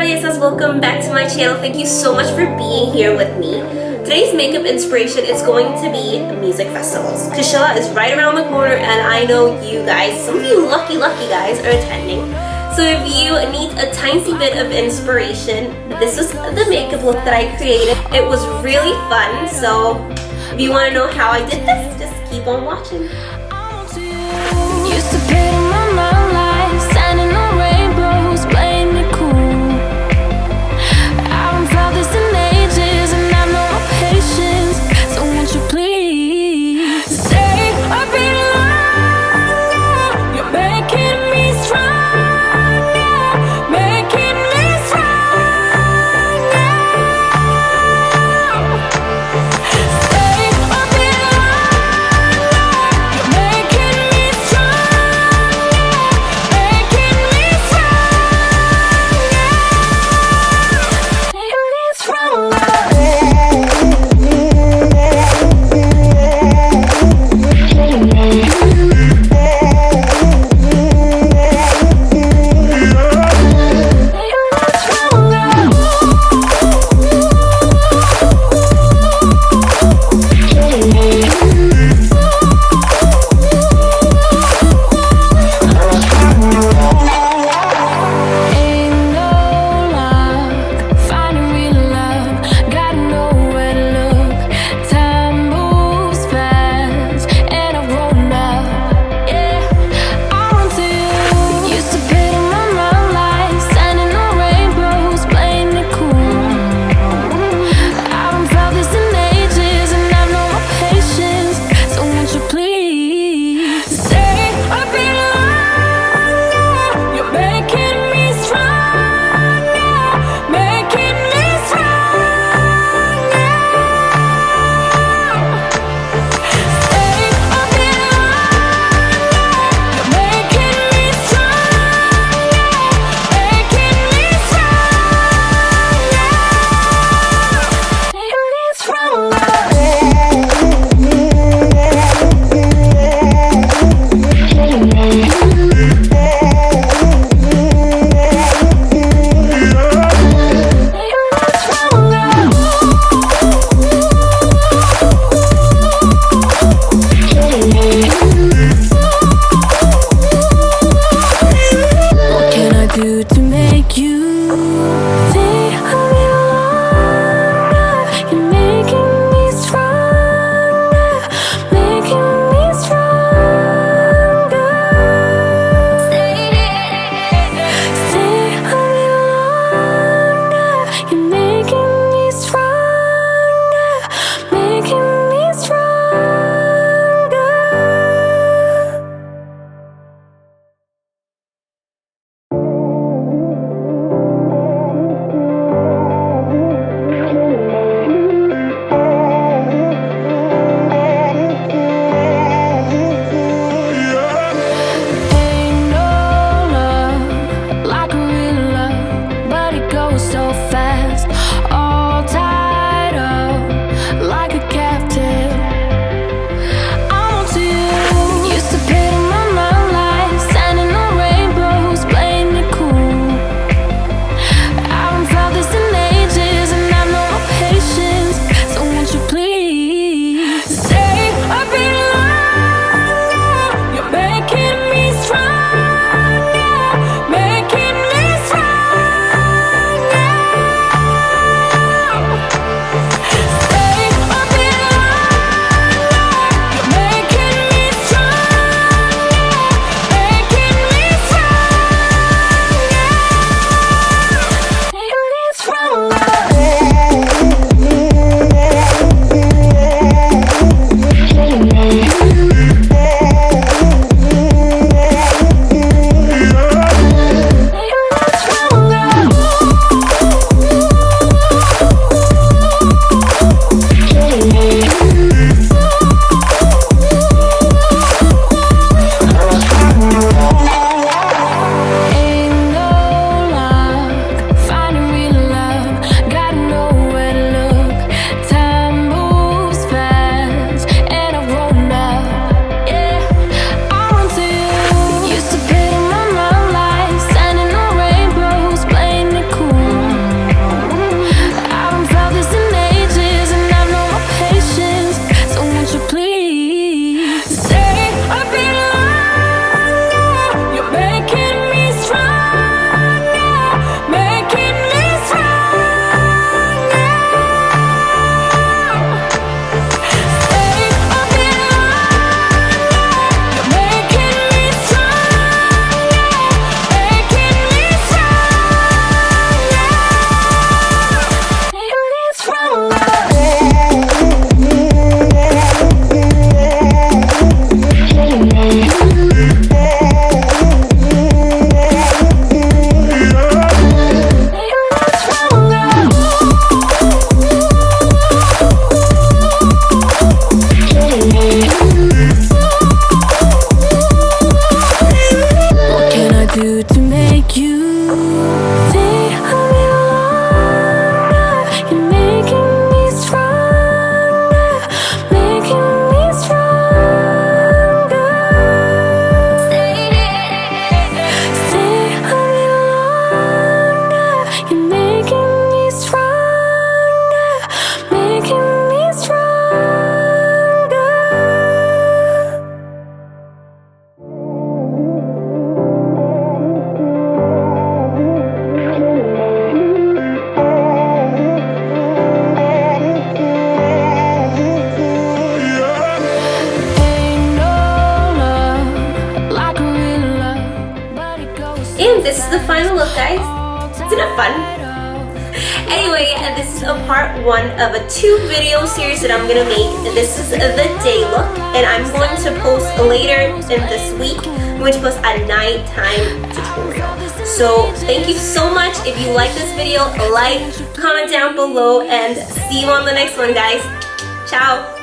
Bellezas, welcome back to my channel. Thank you so much for being here with me. Today's makeup inspiration is going to be music festivals. Coachella is right around the corner and I know you guys, some of you lucky guys are attending. So if you need a tiny bit of inspiration, this was the makeup look that I created. It was really fun, so if you want to know how I did this, just keep on watching. Isn't it fun? Anyway, this is a part 1 of a 2 video series that I'm gonna make. This is the day look, and I'm going to post later in this week. I'm going to post a nighttime tutorial. So thank you so much. If you like this video, like, comment down below, and see you on the next one, guys. Ciao.